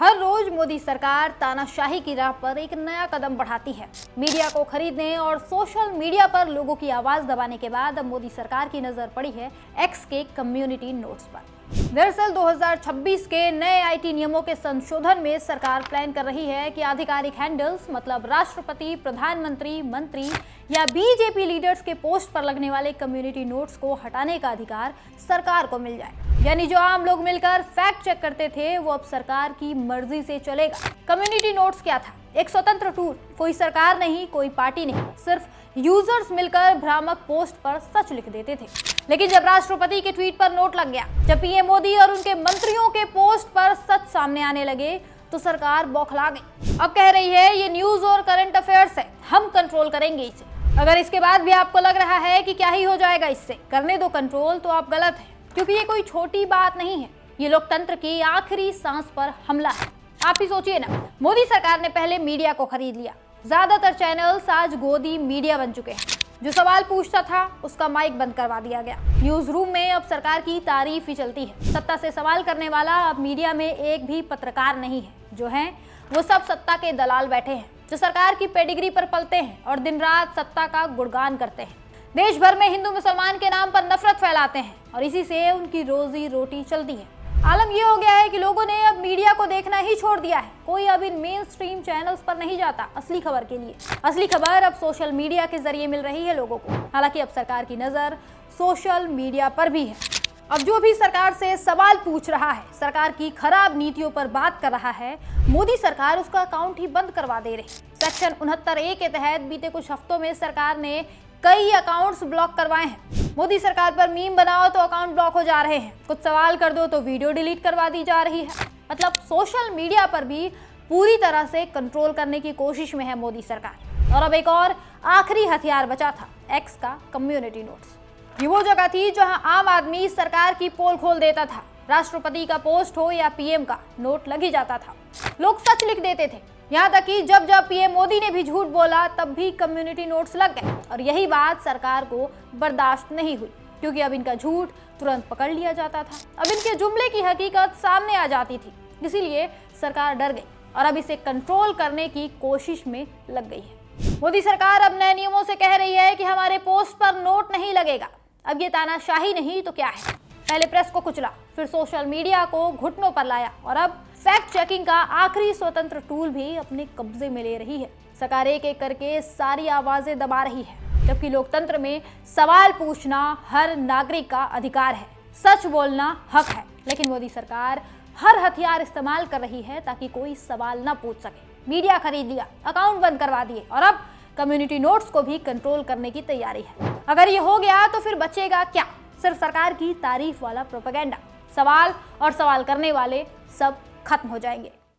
हर रोज मोदी सरकार तानाशाही की राह पर एक नया कदम बढ़ाती है। मीडिया को खरीदने और सोशल मीडिया पर लोगों की आवाज दबाने के बाद अब मोदी सरकार की नजर पड़ी है एक्स के कम्युनिटी नोट्स पर। दरअसल 2026 के नए आईटी नियमों के संशोधन में सरकार प्लान कर रही है कि आधिकारिक हैंडल्स मतलब राष्ट्रपति, प्रधानमंत्री, मंत्री या बीजेपी लीडर्स के पोस्ट पर लगने वाले कम्युनिटी नोट्स को हटाने का अधिकार सरकार को मिल जाए। यानी जो आम लोग मिलकर फैक्ट चेक करते थे वो अब सरकार की मर्जी से चलेगा। कम्युनिटी नोट्स क्या था? एक स्वतंत्र टूल, कोई सरकार नहीं, कोई पार्टी नहीं, सिर्फ यूजर्स मिलकर भ्रामक पोस्ट पर सच लिख देते थे। लेकिन जब राष्ट्रपति के ट्वीट पर नोट लग गया, जब पीएम मोदी और उनके मंत्रियों के पोस्ट पर सच सामने आने लगे तो सरकार बौखला गई। अब कह रही है ये न्यूज और करंट अफेयर्स है, हम कंट्रोल करेंगे इसे। अगर इसके बाद भी आपको लग रहा है कि क्या ही हो जाएगा इससे, करने दो कंट्रोल, तो आप गलत हैं, क्योंकि ये कोई छोटी बात नहीं है। ये लोकतंत्र की आखिरी सांस पर हमला है। आप ही सोचिए ना, मोदी सरकार ने पहले मीडिया को खरीद लिया। ज्यादातर चैनल्स आज गोदी मीडिया बन चुके हैं। जो सवाल पूछता था उसका माइक बंद करवा दिया गया। न्यूज रूम में अब सरकार की तारीफ ही चलती है। सत्ता से सवाल करने वाला अब मीडिया में एक भी पत्रकार नहीं है। जो है वो सब सत्ता के दलाल बैठे हैं, जो सरकार की पेडिग्री पर पलते हैं और दिन रात सत्ता का गुणगान करते हैं। देश भर में हिंदू मुसलमान के नाम पर नफरत फैलाते हैं और इसी से उनकी रोजी रोटी चलती है। आलम ये हो गया है कि लोगों ने अब मीडिया को देखना ही छोड़ दिया है। कोई अब इन मेन स्ट्रीम चैनल्स पर नहीं जाता असली खबर के लिए। असली खबर अब सोशल मीडिया के जरिए मिल रही है लोगों को। हालांकि अब सरकार की नजर सोशल मीडिया पर भी है। अब जो भी सरकार से सवाल पूछ रहा है, सरकार की खराब नीतियों पर बात कर रहा है, मोदी सरकार उसका अकाउंट ही बंद करवा दे रही। सेक्शन 69A के तहत बीते कुछ हफ्तों में सरकार ने कई अकाउंट्स ब्लॉक करवाए हैं। मोदी सरकार पर मीम बनाओ तो अकाउंट ब्लॉक हो जा रहे हैं, कुछ सवाल कर दो तो वीडियो डिलीट करवा दी जा रही है। मतलब सोशल मीडिया पर भी पूरी तरह से कंट्रोल करने की कोशिश में है मोदी सरकार। और अब एक और आखिरी हथियार बचा था, एक्स का कम्युनिटी नोट्स। ये वो जगह थी जहां आम आदमी सरकार की पोल खोल देता था। राष्ट्रपति का पोस्ट हो या पीएम का, नोट लग ही जाता था। लोग सच लिख देते थे। यहाँ तक कि जब पीएम मोदी ने भी झूठ बोला तब भी कम्युनिटी नोट्स लग गए। और यही बात सरकार को बर्दाश्त नहीं हुई, क्योंकि अब इनका झूठ तुरंत पकड़ लिया जाता था। अब इनके जुमले की हकीकत सामने आ जाती थी। इसीलिए सरकार डर गई और अब इसे कंट्रोल करने की कोशिश में लग गई है। मोदी सरकार अब नए नियमों से कह रही है कि हमारे पोस्ट पर नोट नहीं लगेगा। अब ये तानाशाही नहीं तो क्या है? पहले प्रेस को कुचला, फिर सोशल मीडिया को घुटनों पर लाया और अब फैक्ट चेकिंग का आखिरी स्वतंत्र टूल भी अपने कब्जे में ले रही है। सरकार एक एक करके सारी आवाजें दबा रही है, जबकि लोकतंत्र में सवाल पूछना हर नागरिक का अधिकार है, सच बोलना हक है। लेकिन मोदी सरकार हर हथियार इस्तेमाल कर रही है ताकि कोई सवाल ना पूछ सके। मीडिया खरीद लिया, अकाउंट बंद करवा दिए और अब कम्युनिटी नोट्स को भी कंट्रोल करने की तैयारी है। अगर ये हो गया तो फिर बचेगा क्या? सिर्फ सरकार की तारीफ वाला प्रोपेगेंडा। सवाल और सवाल करने वाले सब खत्म हो जाएंगे।